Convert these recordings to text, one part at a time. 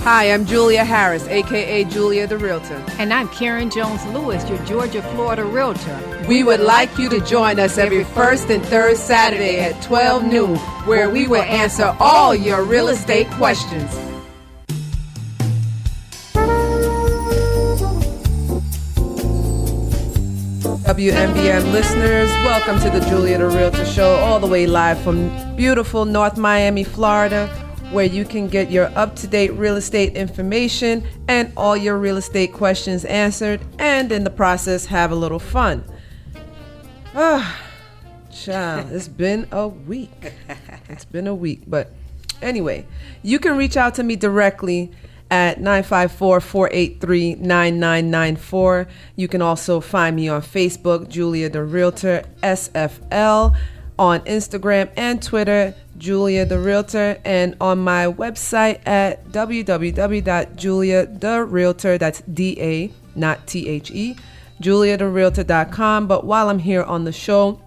Hi, I'm Julia Harris, a.k.a. Julia the Realtor. And I'm Karen Jones-Lewis, your Georgia, Florida Realtor. We would like you to join us every first and third Saturday at 12 noon, where we will answer all your real estate questions. WMBM listeners, welcome to the Julia the Realtor Show, all the way live from beautiful North Miami, Florida, where you can get your up-to-date real estate information and all your real estate questions answered, and in the process have a little fun. Child, it's been a week. But anyway, you can reach out to me directly at 954-483-9994. You can also find me on Facebook, Julia the Realtor, SFL, on Instagram and Twitter, Julia the Realtor, and on my website at www.juliatherealtor, that's D-A, not T-H-E, juliatherealtor.com. But while I'm here on the show,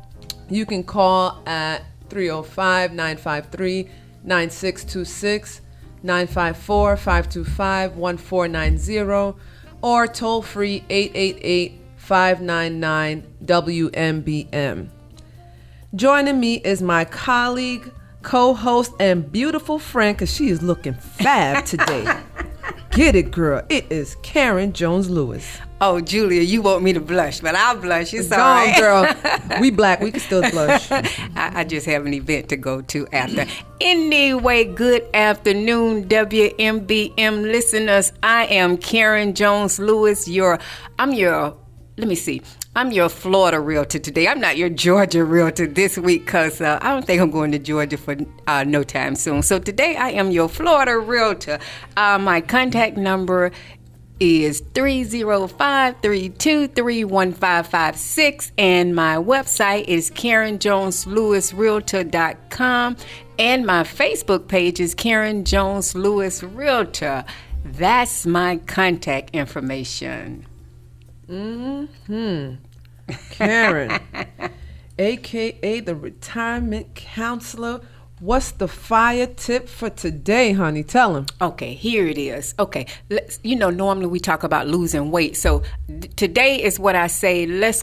you can call at 305-953-9626, 954-525-1490, or toll free 888-599-WMBM. Joining me is my colleague, co-host, and beautiful friend, because she is looking fab today. Get it, girl. It is Karen Jones-Lewis. Oh, Julia, you want me to blush, but I'll blush. It's all right. Girl. We black. We can still blush. I just have an event to go to after. Anyway, good afternoon, WMBM listeners. I am Karen Jones-Lewis. I'm your Florida realtor today. I'm not your Georgia realtor this week because I don't think I'm going to Georgia for no time soon. So today I am your Florida realtor. My contact number is 305-323-1556, and my website is KarenJonesLewisRealtor.com, and my Facebook page is Karen Jones Lewis Realtor. That's my contact information. Karen, aka the retirement counselor. What's the fire tip for today, honey? Tell them. Okay, here it is. Okay, normally we talk about losing weight. So today is what I say, let's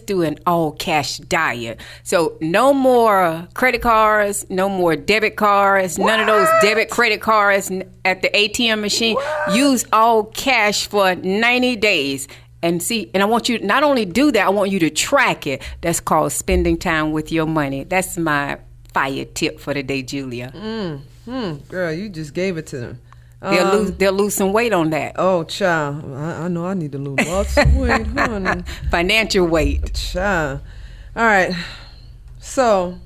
do an all cash diet. So no more credit cards, no more debit cards, None of those debit credit cards at the ATM machine. What? Use all cash for 90 days. And I want you to not only do that, I want you to track it. That's called spending time with your money. That's my fire tip for today, Julia. Girl, you just gave it to them. They'll lose some weight on that. Oh, child. I know I need to lose lots of weight, honey. Financial weight. Child. All right. So,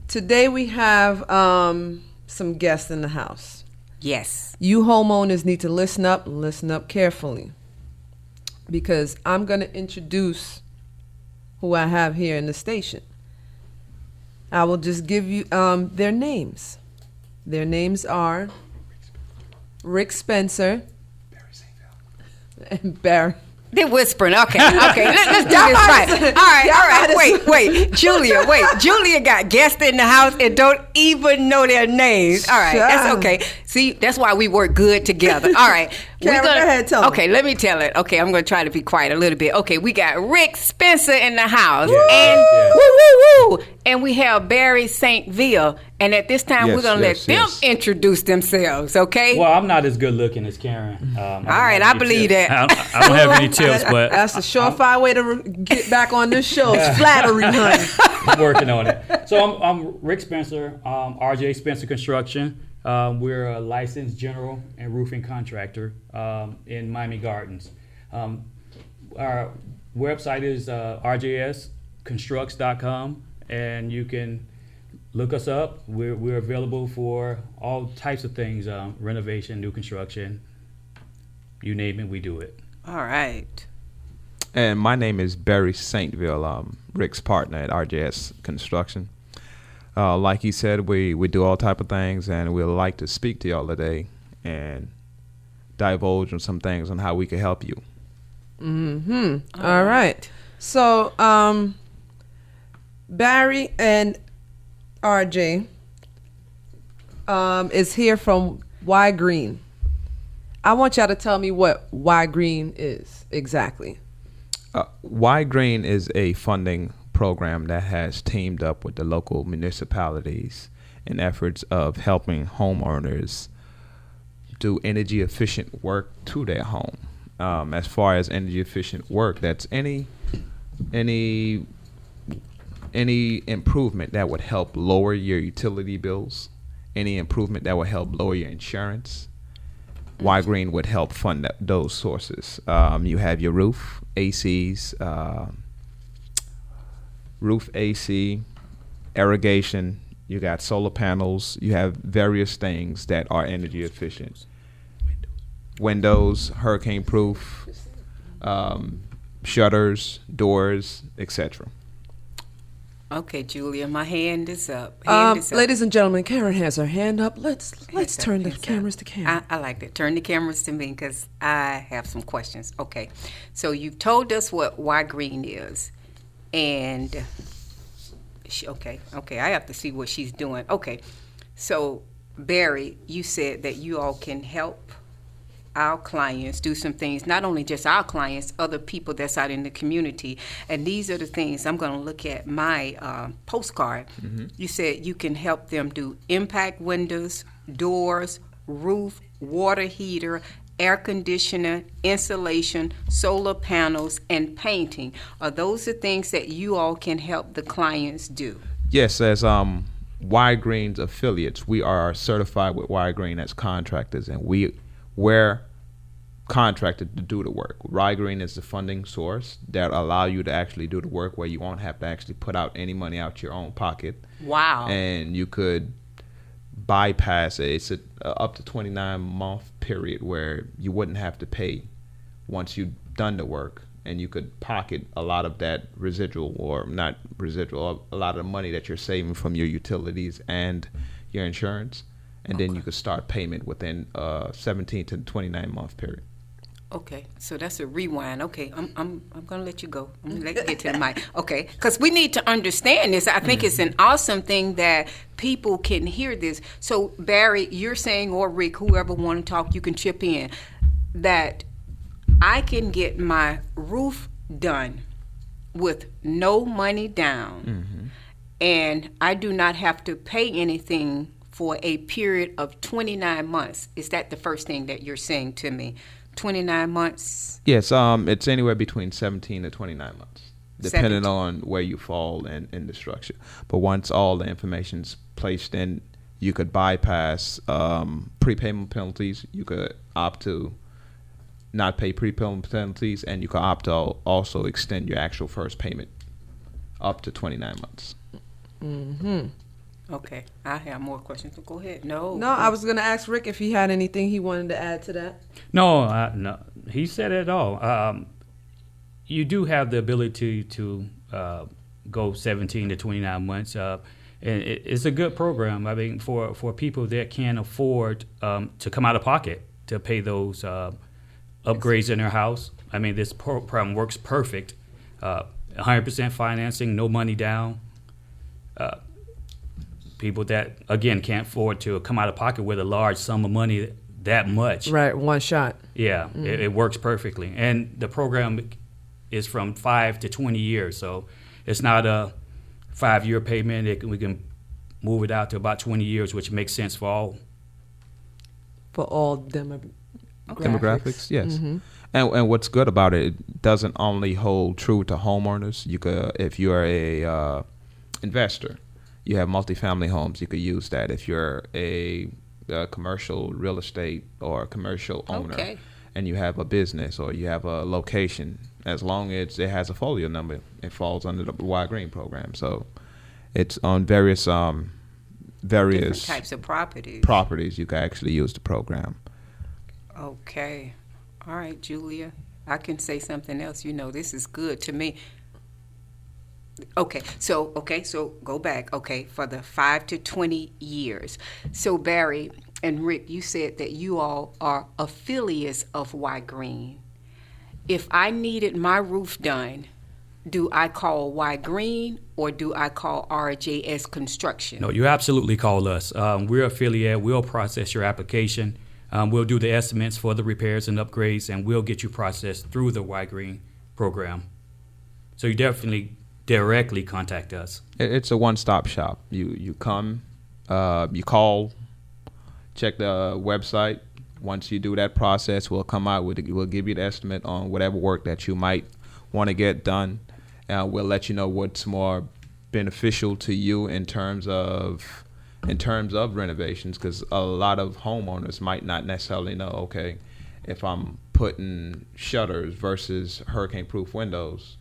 today we have some guests in the house. Yes. You homeowners need to listen up carefully, because I'm going to introduce who I have here in the station. I will just give you their names. Their names are Rick Spencer and Barry. They're whispering. Okay. Let's do this right. All right. Wait. Julia got guests in the house and don't even know their names. All right, that's okay. See, that's why we work good together. All right. Karen, go ahead, tell Okay, let me tell it. Okay, I'm going to try to be quiet a little bit. Okay, we got Rick Spencer in the house. And we have Barry StVil. And at this time, we're going to let them introduce themselves, okay? Well, I'm not as good looking as Karen. All right, I believe that. I don't have any tips, but that's a surefire way to get back on this show. It's flattery, honey. I'm working on it. So I'm Rick Spencer, RJS Spencer Construction. We're a licensed general and roofing contractor in Miami Gardens. Our website is RJSConstructs.com, and you can look us up. We're available for all types of things, renovation, new construction, you name it, we do it. All right. And my name is Barry StVil, Rick's partner at RJS Construction. Like he said, we do all type of things, and we'd like to speak to y'all today and divulge on some things on how we can help you. All right. So, Barry and RJ, is here from Ygrene. I want y'all to tell me what Ygrene is exactly. Ygrene is a funding program that has teamed up with the local municipalities in efforts of helping homeowners do energy efficient work to their home. As far as energy efficient work, that's any improvement that would help lower your utility bills, any improvement that would help lower your insurance. Ygrene would help fund those sources. You have your roof, ACs, roof AC, irrigation. You got solar panels. You have various things that are energy efficient. Windows, hurricane proof, shutters, doors, etc. Okay, Julia, my hand is up. Ladies and gentlemen, Karen has her hand up. Let's turn the cameras to Karen. I like that. Turn the cameras to me because I have some questions. Okay, so you've told us what Ygrene is, and okay, I have to see what she's doing. Okay, so Barry, you said that you all can help our clients do some things, not only just our clients, other people that's out in the community. And these are the things I'm going to look at my postcard. Mm-hmm. You said you can help them do impact windows, doors, roof, water heater, air conditioner, insulation, solar panels, and painting. Are those the things that you all can help the clients do? Yes, as Ygrene's affiliates, we are certified with Ygrene as contractors, and we're contracted to do the work. Ygrene is the funding source that allow you to actually do the work where you won't have to actually put out any money out your own pocket. Wow. And you could bypass it's up to 29-month period where you wouldn't have to pay once you've done the work, and you could pocket a lot of that residual, or not residual, a lot of the money that you're saving from your utilities and your insurance. And then you could start payment within 17 to 29-month period. Okay, so that's a rewind. Okay, I'm gonna let you go. I'm gonna let you get to the mic. Okay, because we need to understand this. I think it's an awesome thing that people can hear this. So Barry, you're saying, or Rick, whoever want to talk, you can chip in, that I can get my roof done with no money down, and I do not have to pay anything for a period of 29 months. Is that the first thing that you're saying to me? 29 months? Yes, it's anywhere between 17 to 29 months, depending on where you fall in the structure. But once all the information's placed in, you could bypass prepayment penalties. You could opt to not pay prepayment penalties, and you could opt to also extend your actual first payment up to 29 months. Mm-hmm. Okay, I have more questions, but go ahead. No, I was going to ask Rick if he had anything he wanted to add to that. No, he said it all. You do have the ability to go 17 to 29 months, and it's a good program. I mean, for people that can't afford to come out of pocket to pay those upgrades in their house. I mean, this program works perfect. 100% financing, no money down. People that, again, can't afford to come out of pocket with a large sum of money that much. Right, one shot. Yeah, it works perfectly. And the program is from 5 to 20 years, so it's not a 5-year payment. We can move it out to about 20 years, which makes sense for all. For all demographics, yes. Mm-hmm. And what's good about it doesn't only hold true to homeowners. You could, if you're a investor, you have multifamily homes, you could use that. If you're a commercial real estate or a commercial owner, and you have a business or you have a location, as long as it has a folio number, it falls under the Ygrene program. So it's on various different types of properties you can actually use the program. Okay. All right, Julia. I can say something else. You know, this is good to me. Okay, so go back. Okay, for the 5 to 20 years. So Barry and Rick, you said that you all are affiliates of Ygrene. If I needed my roof done do I call Ygrene or do I call RJS Construction? No, you absolutely call us. We're affiliated. We'll process your application. We'll do the estimates for the repairs and upgrades, and we'll get you processed through the Ygrene program. So you definitely directly contact us. It's a one-stop shop. You come, you call, check the website. Once you do that process, we'll come out with we'll give you the estimate on whatever work that you might want to get done. We'll let you know what's more beneficial to you in terms of renovations, because a lot of homeowners might not necessarily know, okay, if I'm putting shutters versus hurricane-proof windows,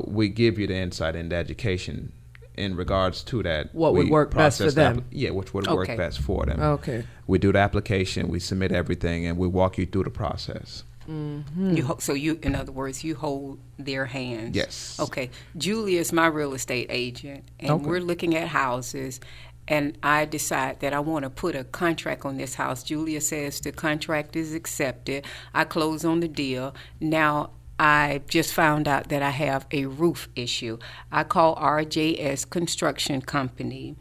we give you the insight and the education in regards to that. What would work best for them. Which would work best for them. Okay. We do the application, we submit everything, and we walk you through the process. Mm-hmm. So in other words, you hold their hands. Yes. Okay. Julia is my real estate agent, and we're looking at houses, and I decide that I want to put a contract on this house. Julia says the contract is accepted. I close on the deal. Now, I just found out that I have a roof issue. I call RJS Construction Company,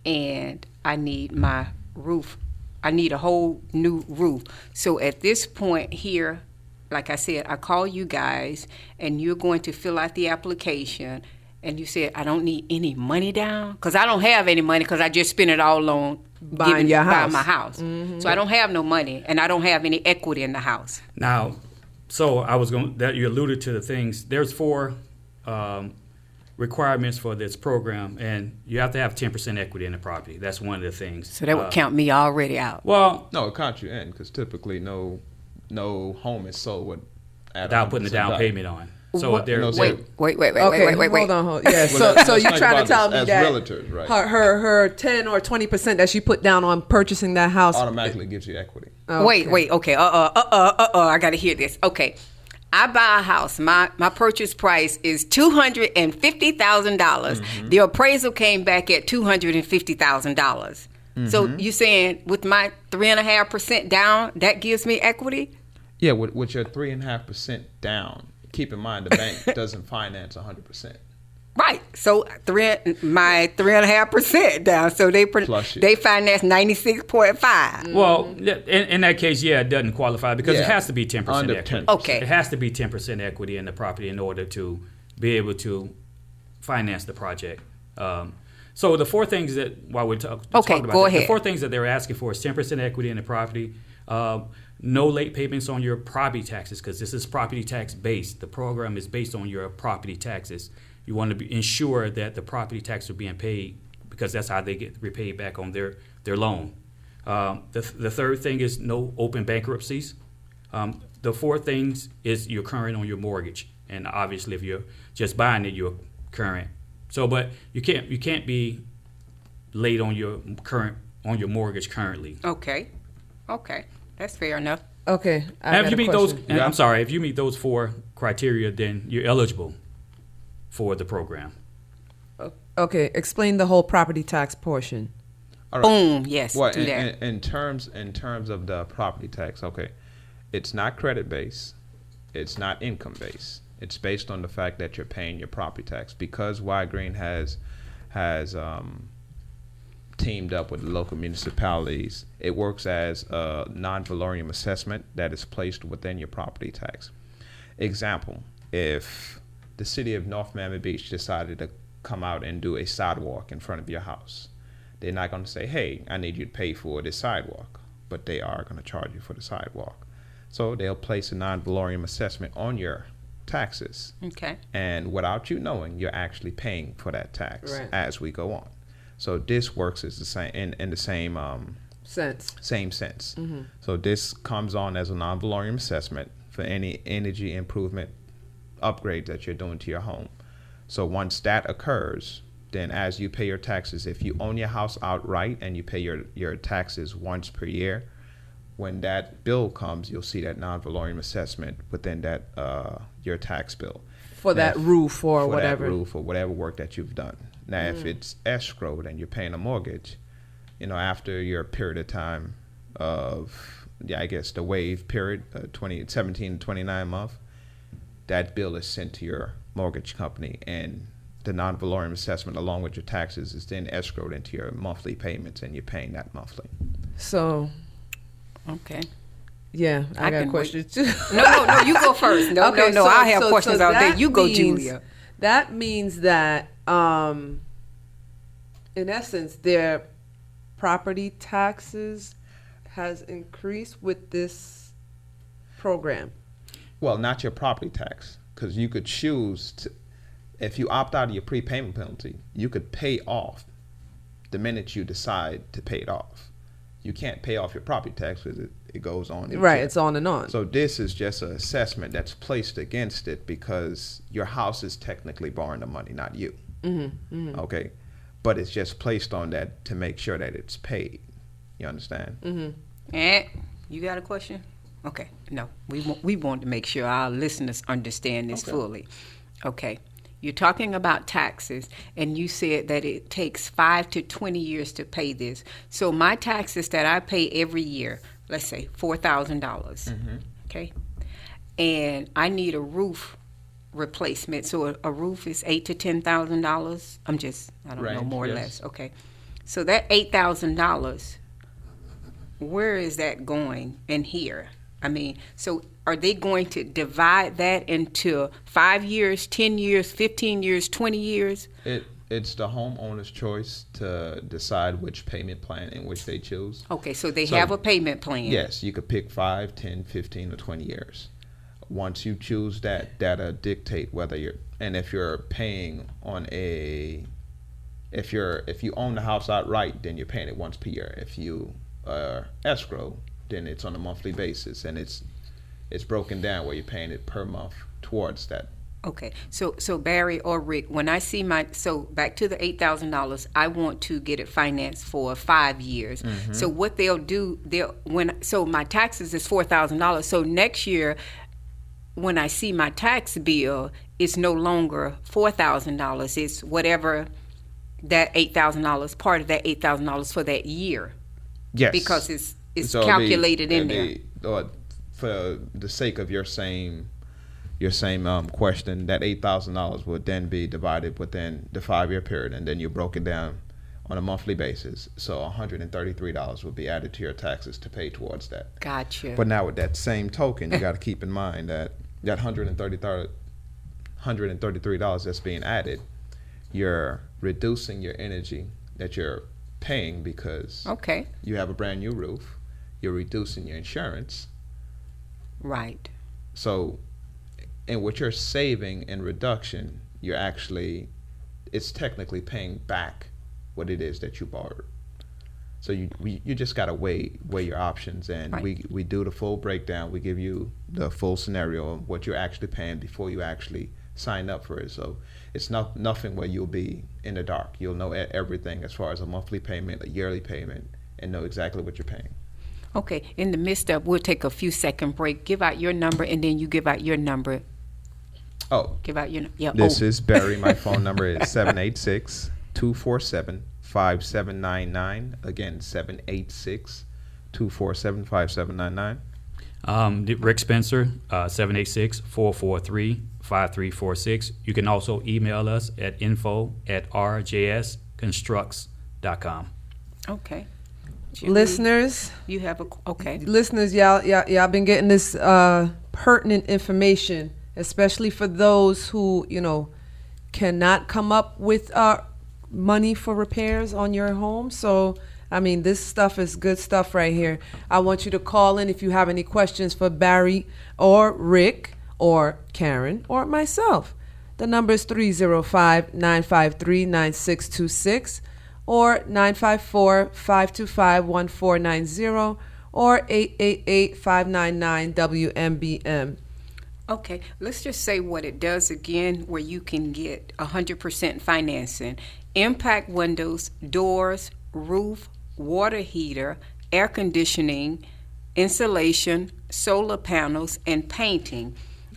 and I need my roof. I need a whole new roof. So at this point here, like I said, I call you guys, and you're going to fill out the application. And you said, I don't need any money down? Because I don't have any money, because I just spent it all on buying my house. Mm-hmm. So I don't have no money, and I don't have any equity in the house. Now, so you alluded to the things. There's 4 requirements for this program, and you have to have 10% equity in the property. That's one of the things. So that would count me already out. Well, no, it counts you in, because typically no home is sold without putting a down payment on. So wait. Hold on. Well, Yeah. So you're trying to tell me as that realtors, right? her 10 or 20% that she put down on purchasing that house automatically gives you equity. Okay. Wait. Okay. I got to hear this. Okay. I buy a house. My purchase price is $250,000. Mm-hmm. The appraisal came back at $250,000. Mm-hmm. So you saying with my 3.5% down, that gives me equity? Yeah, with your 3.5% down. Keep in mind, the bank doesn't finance 100%. Right. So my 3.5% down. So they finance 96.5. Well, in that case, it doesn't qualify, because it has to be 10% under equity. 10%. Okay. It has to be 10% equity in the property in order to be able to finance the project. So the 4 things that while we're talking about go ahead. The 4 things that they're asking for is 10% equity in the property. No late payments on your property taxes, because this is property tax based. The program is based on your property taxes. You want to ensure that the property taxes are being paid, because that's how they get repaid back on their loan. The third thing is no open bankruptcies. The 4th things is you're current on your mortgage, and obviously if you're just buying it, you're current. So, but you can't be late on your mortgage currently. Okay. That's fair enough. Okay. If you meet those 4 criteria, then you're eligible for the program. Okay. Explain the whole property tax portion. All right. Boom. Yes. Well, do that. in terms of the property tax, okay, it's not credit based, it's not income based. It's based on the fact that you're paying your property tax, because Ygrene has teamed up with the local municipalities. It works as a non-valorium assessment that is placed within your property tax. Example, if the city of North Miami Beach decided to come out and do a sidewalk in front of your house, they're not going to say, hey, I need you to pay for this sidewalk, but they are going to charge you for the sidewalk. So they'll place a non-valorium assessment on your taxes. Okay. And without you knowing, you're actually paying for that tax as we go on. So this works as the same in the same sense. Same sense. Mm-hmm. So this comes on as a non-valorium assessment for any energy improvement upgrade that you're doing to your home. So once that occurs, then as you pay your taxes, if you own your house outright and you pay your taxes once per year, when that bill comes, you'll see that non-valorium assessment within that your tax bill. For that roof or whatever. For that roof or whatever work that you've done. Now, if it's escrowed and you're paying a mortgage, after your period of time of, the wave period, 17 to 29 months, that bill is sent to your mortgage company, and the non-valorem assessment along with your taxes is then escrowed into your monthly payments, and you're paying that monthly. So, Okay. yeah, I got can questions too. No, you go first. No, Okay, no, so- I have so- questions so all day. that You go, means- Julia. That means that, in essence, their property taxes has increased with this program. Well, not your property tax, because you could choose to, if you opt out of your prepayment penalty, you could pay off the minute you decide to pay it off. You can't pay off your property tax because it goes on. Right, it's on and on. So this is just an assessment that's placed against it because your house is technically borrowing the money, not you. Okay, but it's just placed on that to make sure that it's paid. You understand? You got a question? Okay. No, we want to make sure our listeners understand this fully. Okay. You're talking about taxes, and you said that it takes 5 to 20 years to pay this. So my taxes that I pay every year, let's say $4,000, okay? And I need a roof replacement. So a roof is $8,000 to $10,000. I don't know, more or less. Okay. So that $8,000, where is that going in here? I mean, so are they going to divide that into 5 years, 10 years, 15 years, 20 years? It's the homeowner's choice to decide which payment plan in which they choose. Okay, so they have a payment plan. Yes, you could pick 5, 10, 15, or 20 years. Once you choose that, that'll dictate whether you're, and if you're paying on if you own the house outright, then you're paying it once per year. If you escrow, then it's on a monthly basis, and it's broken down where you're paying it per month towards that. Okay, so Barry or Rick, when I see so back to the $8,000, I want to get it financed for 5 years. So what they'll do, so my taxes is $4,000. So next year, when I see my tax bill, it's no longer $4,000. It's whatever that $8,000, part of that $8,000 for that year. Yes, because it's so calculated in there. For the sake of your same question, that $8,000 would then be divided within the 5-year period, and then you broke it down on a monthly basis. So $133 would be added to your taxes to pay towards that. Gotcha. But now with that same token, you got to keep in mind that $133 that's being added, you're reducing your energy that you're paying because you have a brand new roof. You're reducing your insurance. Right. So, and what you're saving in reduction, it's technically paying back what it is that you borrowed. So you just gotta weigh your options, and we do the full breakdown. We give you the full scenario of what you're actually paying before you actually sign up for it. So it's nothing where you'll be in the dark. You'll know everything as far as a monthly payment, a yearly payment, and know exactly what you're paying. Okay, in the midst of, we'll take a few second break. Give out your number, and then you give out your number. Oh. Give out your, yeah. This is Barry. My phone number is 786-247-5799. Again, 786-247-5799. Rick Spencer, 786-443-5346. You can also email us at info@rjsconstructs.com. Okay. Julie, listeners, you have listeners, y'all been getting this pertinent information, especially for those who cannot come up with money for repairs on your home. So I mean, this stuff is good stuff right here. I want you to call in if you have any questions for Barry or Rick or Karen or myself. The number is 305-953-9626. or 954-525-1490 or 888-599-WMBM. Okay, let's just say what it does again, where you can get 100% financing. Impact windows, doors, roof, water heater, air conditioning, insulation, solar panels, and painting.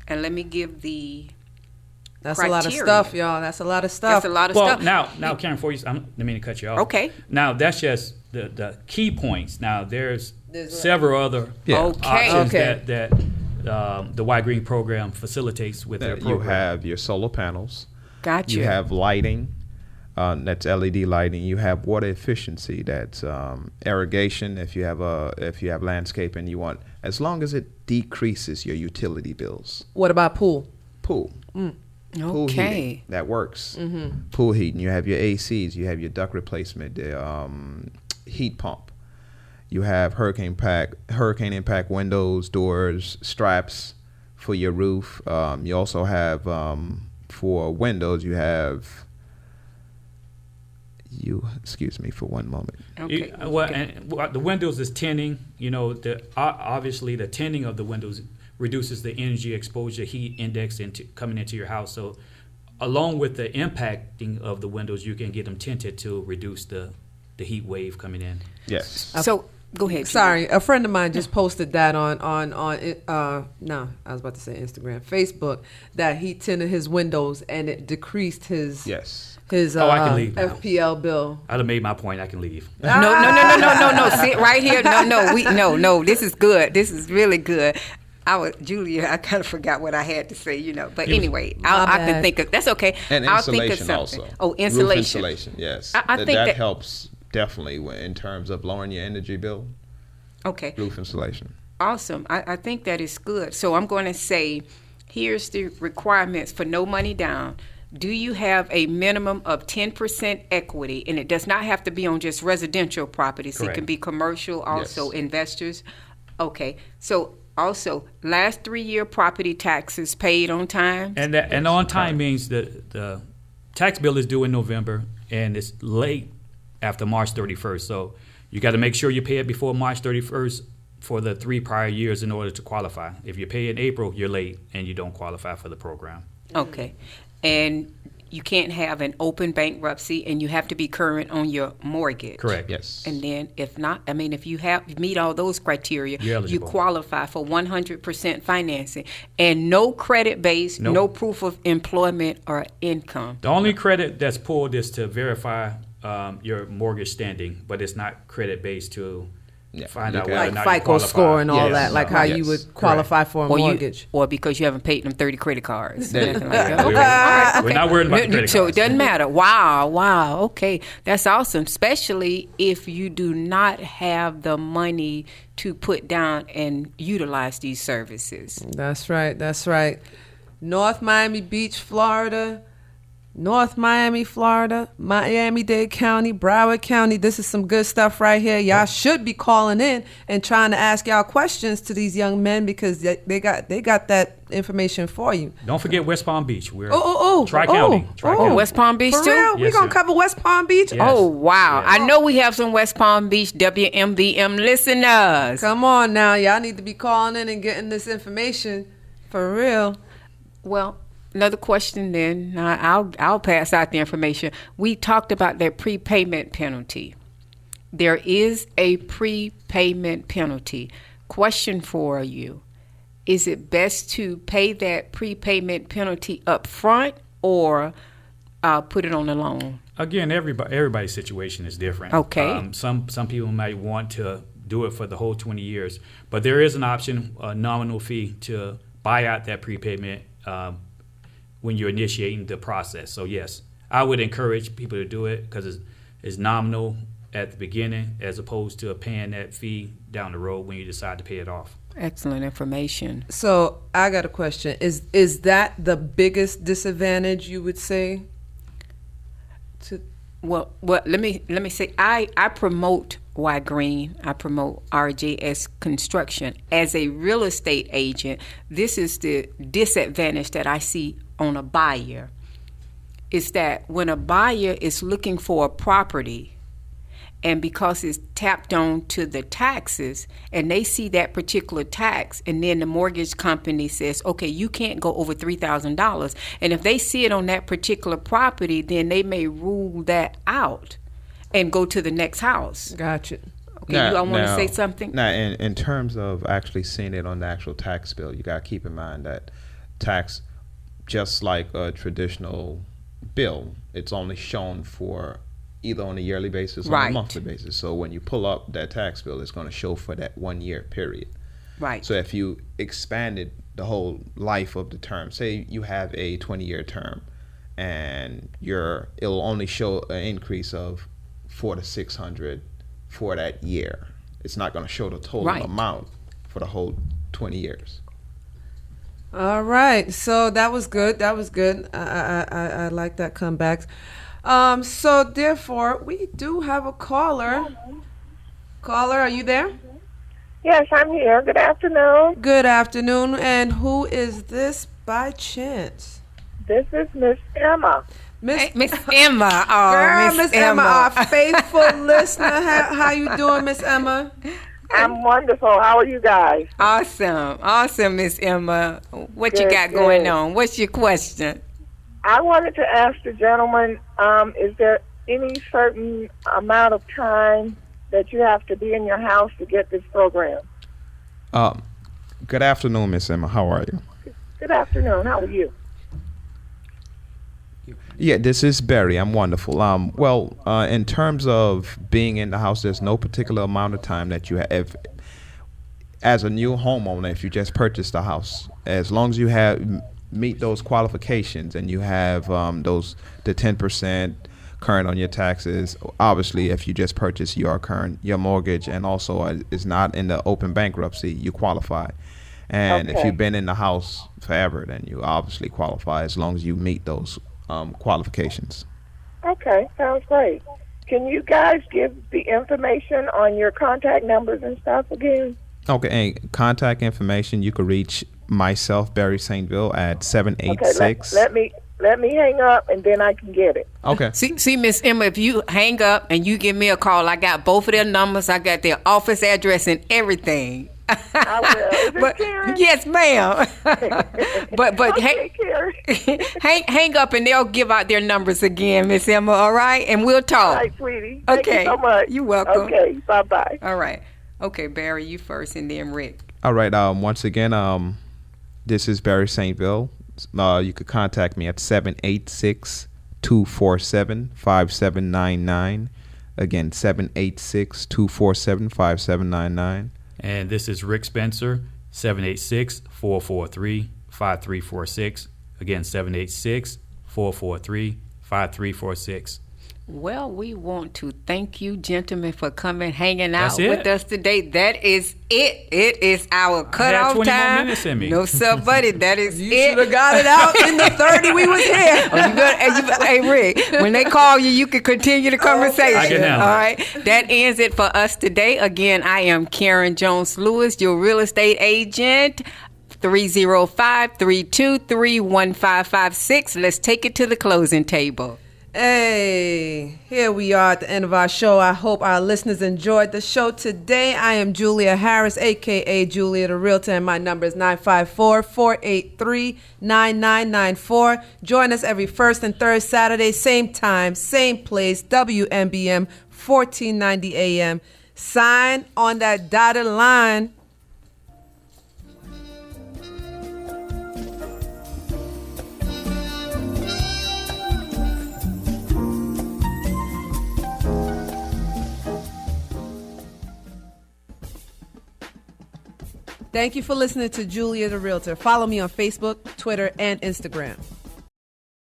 And let me give the That's criteria. A lot of stuff, y'all. That's a lot of stuff. That's a lot of stuff. Well, now, Karen, before you, I didn't mean to cut you off. Okay. Now, that's just the key points. Now, there's several other options that the Ygrene program facilitates with their You program. have your solar panels. Gotcha. You have lighting. That's LED lighting. You have water efficiency. That's irrigation. If you have landscaping, you want, as long as it decreases your utility bills. What about pool? Pool. Pool Okay. heating, that works. Pool heating. You have your ACs. You have your duct replacement. The heat pump. You have hurricane impact windows, doors, straps for your roof. You also have for windows. You have. Excuse me for one moment. Okay. The windows is tinning. Obviously the tinning of the windows reduces the energy exposure heat index coming into your house. So along with the impacting of the windows, you can get them tinted to reduce the heat wave coming in. Yes. So go ahead. Sorry, a friend of mine just posted that on no, I was about to say Instagram, Facebook, that he tinted his windows and it decreased his his I can leave now. FPL bill. I'd have made my point. I can leave. No. Sit right here. No. This is good. This is really good. Julia, I kind of forgot what I had to say, But anyway, I can think of, that's okay. And I'll think of insulation something. also. Oh, insulation. Roof insulation, yes. I think that helps definitely in terms of lowering your energy bill. Okay. Roof insulation. Awesome. I think that is good. So I'm going to say, here's the requirements for no money down. Do you have a minimum of 10% equity? And it does not have to be on just residential properties. Correct. It can be commercial, also Yes. investors. Okay. So also, last 3-year property taxes paid on time. And on time means that the tax bill is due in November and it's late after March 31st. So you got to make sure you pay it before March 31st for the 3 prior years in order to qualify. If you pay in April, you're late and you don't qualify for the program. Okay. And you can't have an open bankruptcy, and you have to be current on your mortgage. Correct. Yes. And then, if not, if you meet all those criteria, You're eligible. you qualify for 100% financing, and no credit base, Nope. no proof of employment or income. The only credit that's pulled is to verify your mortgage standing, but it's not credit based to find out Okay. whether or Like not you FICO qualify. score and all Yes. that, like how Yes. you would qualify for a mortgage. Or because you haven't paid them 30 credit cards. There- Nothing like that. We're- Okay. All right. we're not worried about the credit So cards. it doesn't matter. Wow. Okay. That's awesome. Especially if you do not have the money to put down and utilize these services. That's right. North Miami Beach, Florida. North Miami, Florida, Miami-Dade County, Broward County. This is some good stuff right here. Y'all should be calling in and trying to ask y'all questions to these young men because they got that information for you. Don't forget West Palm Beach. We're Oh, Tri-County. Tri-County. West Palm Beach For too? real? We Yes, gonna sir. cover West Palm Beach? Yes. Oh, wow. Yes. I know we have some West Palm Beach WMBM listeners. Come on now. Y'all need to be calling in and getting this information for real. Well, another question then. I'll pass out the information. We talked about that prepayment penalty. There is a prepayment penalty. Question for you. Is it best to pay that prepayment penalty up front or put it on a loan? Again, everybody's situation is different. Okay. Some people might want to do it for the whole 20 years, but there is an option, a nominal fee, to buy out that prepayment when you're initiating the process. So yes, I would encourage people to do it because it's nominal at the beginning as opposed to paying that fee down the road when you decide to pay it off. Excellent information. So I got a question. Is that the biggest disadvantage you would say? Well, let me say I promote Ygrene. I promote RJS Construction as a real estate agent. This is the disadvantage that I see on a buyer. Is that when a buyer is looking for a property, and because it's tapped on to the taxes, and they see that particular tax, and then the mortgage company says, okay, you can't go over $3,000. And if they see it on that particular property, then they may rule that out and go to the next house. Gotcha. Okay, you all want to say something? Now, in terms of actually seeing it on the actual tax bill, you got to keep in mind that tax, just like a traditional bill, it's only shown for either on a yearly basis or on Right. a monthly basis. So when you pull up that tax bill, it's going to show for that 1 year period. Right. So if you expanded the whole life of the term, say you have a 20-year term, and it'll only show an increase of $400 to $600 for that year. It's not going to show the total amount for the whole 20 years. All right. So that was good. I like that comeback. So therefore, we do have a caller. Caller, are you there? Yes, I'm here. Good afternoon. Good afternoon. And who is this by chance? This is Miss Emma. Miss Emma. Oh, Girl, Miss Emma, our faithful listener. How you doing, Miss Emma? I'm wonderful. How are you guys? Awesome, Miss Emma. What you got going on? What's your question? I wanted to ask the gentleman, is there any certain amount of time that you have to be in your house to get this program? Good afternoon, Miss Emma. How are you? Good afternoon. How are you? Yeah, this is Barry. I'm wonderful. In terms of being in the house, there's no particular amount of time that you have. As a new homeowner, if you just purchased a house, as long as you meet those qualifications and you have the 10% current on your taxes. Obviously, if you just purchase your mortgage and also is not in the open bankruptcy, you qualify. And if you've been in the house forever, then you obviously qualify as long as you meet those qualifications. Okay, sounds great. Can you guys give the information on your contact numbers and stuff again? Okay, and contact information, you could reach myself, Barry StVil, at 786. Okay, let me hang up and then I can get it. Okay. See, Miss Emma, if you hang up and you give me a call, I got both of their numbers, I got their office address and everything. I will. Is it Karen? Yes, ma'am. but Okay, hang up and they'll give out their numbers again, Miss Emma. All right, and we'll talk. All right, sweetie. Thank Okay. you so much. You're welcome. Okay, bye-bye. All right. Okay, Barry, you first, and then Rick. All right. Once again, this is Barry StVil. You could contact me at 786-247-5799. Again, 786-247-5799. And this is Rick Spencer, 786-443-5346. Again, 786-443-5346. Well, we want to thank you, gentlemen, for coming, hanging out That's it. with us today. That is it. It is our cutoff 20 more time. minutes in me. No, sir, buddy. That is You it. should have got it out in the 30 we was here. Hey, Rick, when they call you, you can continue the conversation. I can handle it. All right. That ends it for us today. Again, I am Karen Jones-Lewis, your real estate agent. 305-323-1556. Let's take it to the closing table. Hey, here we are at the end of our show. I hope our listeners enjoyed the show today. I am Julia Harris, a.k.a. Julia the Realtor, and my number is 954-483-9994. Join us every first and third Saturday, same time, same place, WMBM, 1490 AM. Sign on that dotted line. Thank you for listening to Julia the Realtor. Follow me on Facebook, Twitter, and Instagram.